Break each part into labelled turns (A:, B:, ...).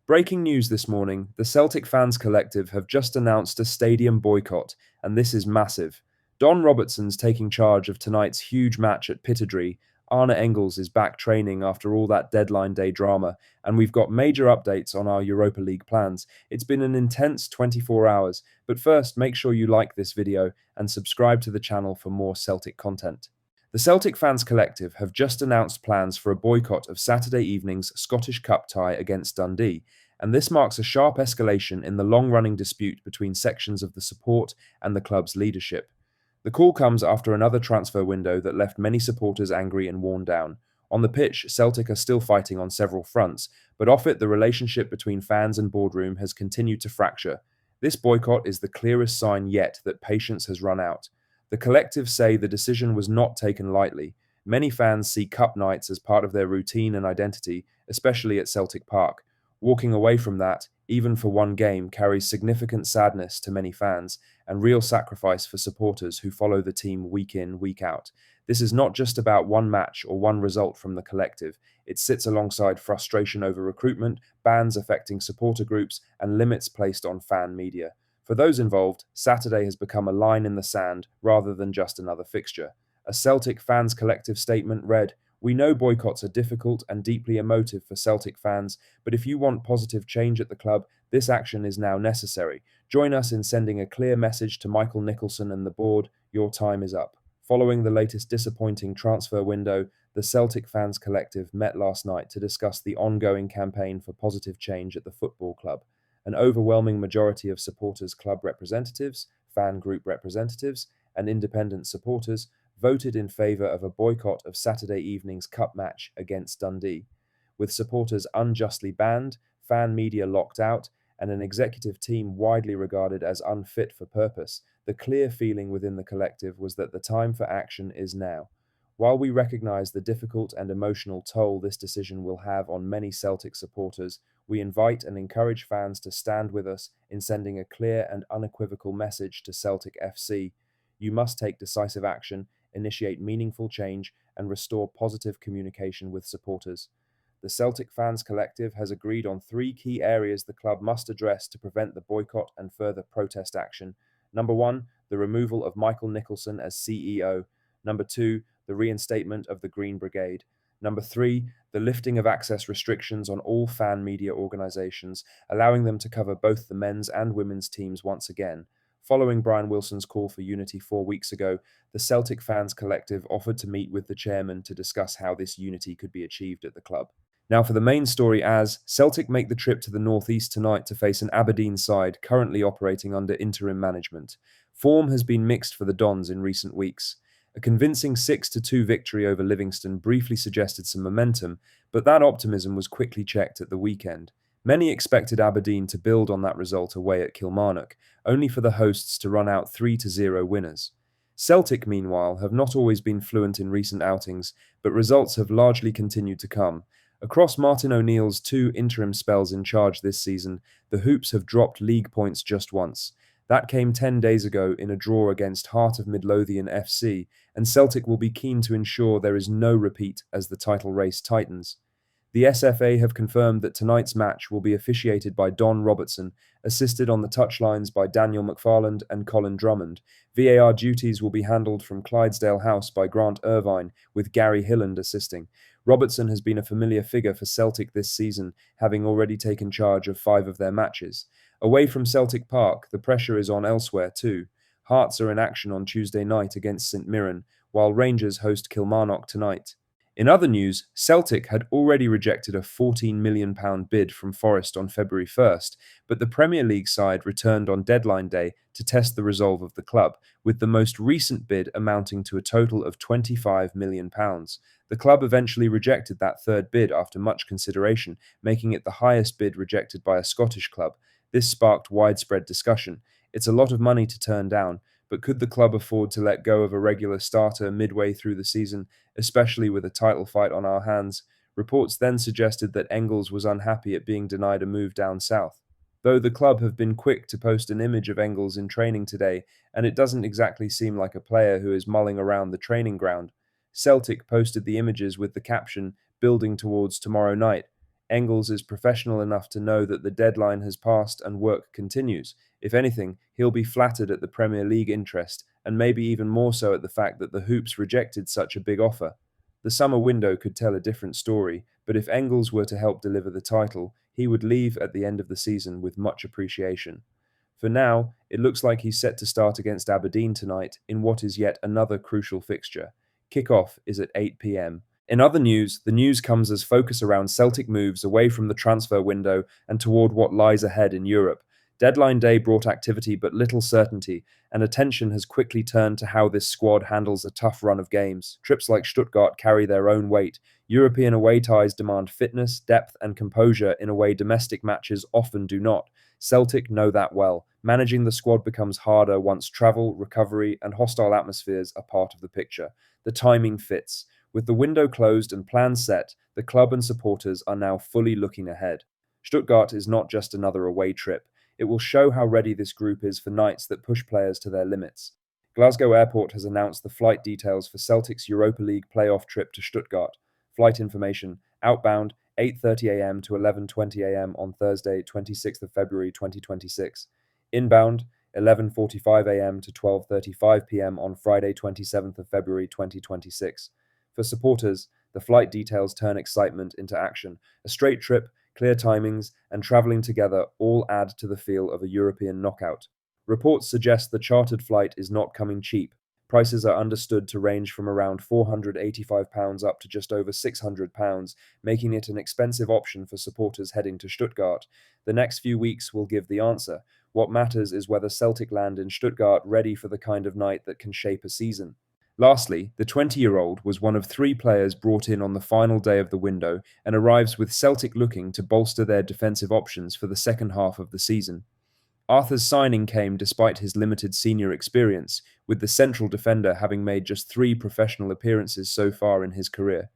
A: Breaking news this morning, the Celtic Fans Collective have just announced a stadium boycott, and this is massive. Don Robertson's taking charge of tonight's huge match at Pittodrie. Arne Engels is back training after all that deadline day drama, and we've got major updates on our Europa League plans. It's been an intense 24 hours, but first make sure you like this video and subscribe to the channel for more Celtic content. The Celtic Fans Collective have just announced plans for a boycott of Saturday evening's Scottish Cup tie against Dundee, and this marks a sharp escalation in the long-running dispute between sections of the support and the club's leadership. The call comes after another transfer window that left many supporters angry and worn down. On the pitch, Celtic are still fighting on several fronts, but off it, the relationship between fans and boardroom has continued to fracture. This boycott is the clearest sign yet that patience has run out. The collective say the decision was not taken lightly. Many fans see cup nights as part of their routine and identity, especially at Celtic Park. Walking away from that, even for one game, carries significant sadness to many fans and real sacrifice for supporters who follow the team week in, week out. This is not just about one match or one result from the collective. It sits alongside frustration over recruitment, bans affecting supporter groups, and limits placed on fan media. For those involved, Saturday has become a line in the sand rather than just another fixture. A Celtic Fans Collective statement read, "We know boycotts are difficult and deeply emotive for Celtic fans, but if you want positive change at the club, this action is now necessary. Join us in sending a clear message to Michael Nicholson and the board. Your time is up." Following the latest disappointing transfer window, the Celtic Fans Collective met last night to discuss the ongoing campaign for positive change at the football club. An overwhelming majority of supporters' club representatives, fan group representatives, and independent supporters voted in favour of a boycott of Saturday evening's cup match against Dundee. With supporters unjustly banned, fan media locked out, and an executive team widely regarded as unfit for purpose, the clear feeling within the collective was that the time for action is now. While we recognise the difficult and emotional toll this decision will have on many Celtic supporters, we invite and encourage fans to stand with us in sending a clear and unequivocal message to Celtic FC. You must take decisive action, initiate meaningful change, and restore positive communication with supporters. The Celtic Fans Collective has agreed on 3 key areas the club must address to prevent the boycott and further protest action. Number 1, the removal of Michael Nicholson as CEO. Number 2, the reinstatement of the Green Brigade. Number 3, the lifting of access restrictions on all fan media organisations, allowing them to cover both the men's and women's teams once again. Following Brian Wilson's call for unity 4 weeks ago, the Celtic Fans Collective offered to meet with the chairman to discuss how this unity could be achieved at the club. Now for the main story, as Celtic make the trip to the northeast tonight to face an Aberdeen side currently operating under interim management. Form has been mixed for the Dons in recent weeks. A convincing 6-2 victory over Livingston briefly suggested some momentum, but that optimism was quickly checked at the weekend. Many expected Aberdeen to build on that result away at Kilmarnock, only for the hosts to run out 3-0 winners. Celtic, meanwhile, have not always been fluent in recent outings, but results have largely continued to come. Across Martin O'Neill's 2 interim spells in charge this season, the Hoops have dropped league points just once. That came 10 days ago in a draw against Heart of Midlothian FC, and Celtic will be keen to ensure there is no repeat as the title race tightens. The SFA have confirmed that tonight's match will be officiated by Don Robertson, assisted on the touchlines by Daniel McFarland and Colin Drummond. VAR duties will be handled from Clydesdale House by Grant Irvine, with Gary Hilland assisting. Robertson has been a familiar figure for Celtic this season, having already taken charge of 5 of their matches. Away from Celtic Park, the pressure is on elsewhere too. Hearts are in action on Tuesday night against St Mirren, while Rangers host Kilmarnock tonight. In other news, Celtic had already rejected a £14 million bid from Forest on February 1st, but the Premier League side returned on deadline day to test the resolve of the club, with the most recent bid amounting to a total of £25 million. The club eventually rejected that third bid after much consideration, making it the highest bid rejected by a Scottish club. This sparked widespread discussion. It's a lot of money to turn down, but could the club afford to let go of a regular starter midway through the season, especially with a title fight on our hands? Reports then suggested that Engels was unhappy at being denied a move down south. Though the club have been quick to post an image of Engels in training today, and it doesn't exactly seem like a player who is mulling around the training ground. Celtic posted the images with the caption, "Building towards tomorrow night." Engels is professional enough to know that the deadline has passed and work continues. If anything, he'll be flattered at the Premier League interest, and maybe even more so at the fact that the Hoops rejected such a big offer. The summer window could tell a different story, but if Engels were to help deliver the title, he would leave at the end of the season with much appreciation. For now, it looks like he's set to start against Aberdeen tonight in what is yet another crucial fixture. Kickoff is at 8 p.m. In other news, the news comes as focus around Celtic moves away from the transfer window and toward what lies ahead in Europe. Deadline day brought activity but little certainty, and attention has quickly turned to how this squad handles a tough run of games. Trips like Stuttgart carry their own weight. European away ties demand fitness, depth, and composure in a way domestic matches often do not. Celtic know that well. Managing the squad becomes harder once travel, recovery, and hostile atmospheres are part of the picture. The timing fits. With the window closed and plans set, the club and supporters are now fully looking ahead. Stuttgart is not just another away trip. It will show how ready this group is for nights that push players to their limits. Glasgow Airport has announced the flight details for Celtic's Europa League playoff trip to Stuttgart. Flight information: outbound 8:30 a.m. to 11:20 a.m. on Thursday, 26th of February 2026. Inbound 11:45 a.m. to 12:35 p.m. on Friday, 27th of February 2026. For supporters, the flight details turn excitement into action. A straight trip, clear timings, and travelling together all add to the feel of a European knockout. Reports suggest the chartered flight is not coming cheap. Prices are understood to range from around £485 up to just over £600, making it an expensive option for supporters heading to Stuttgart. The next few weeks will give the answer. What matters is whether Celtic land in Stuttgart ready for the kind of night that can shape a season. Lastly, the 20-year-old was one of three players brought in on the final day of the window and arrives with Celtic looking to bolster their defensive options for the second half of the season. Arthur's signing came despite his limited senior experience, with the central defender having made just 3 professional appearances so far in his career.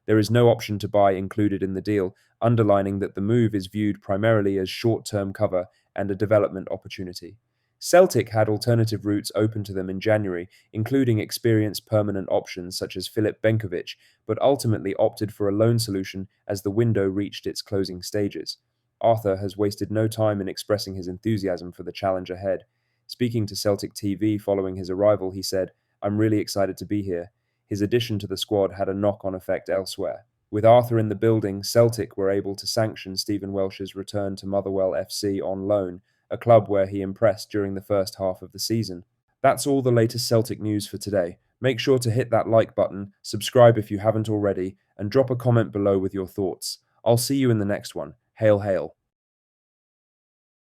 A: There is no option to buy included in the deal, underlining that the move is viewed primarily as short-term cover and a development opportunity. Celtic had alternative routes open to them in January, including experienced permanent options such as Filip Benkovic, but ultimately opted for a loan solution as the window reached its closing stages. Arthur has wasted no time in expressing his enthusiasm for the challenge ahead. Speaking to Celtic TV following his arrival, he said, "I'm really excited to be here." His addition to the squad had a knock-on effect elsewhere. With Arthur in the building, Celtic were able to sanction Stephen Welsh's return to Motherwell FC on loan, a club where he impressed during the first half of the season. That's all the latest Celtic news for today. Make sure to hit that like button, subscribe if you haven't already, and drop a comment below with your thoughts. I'll see you in the next one. Hail, hail.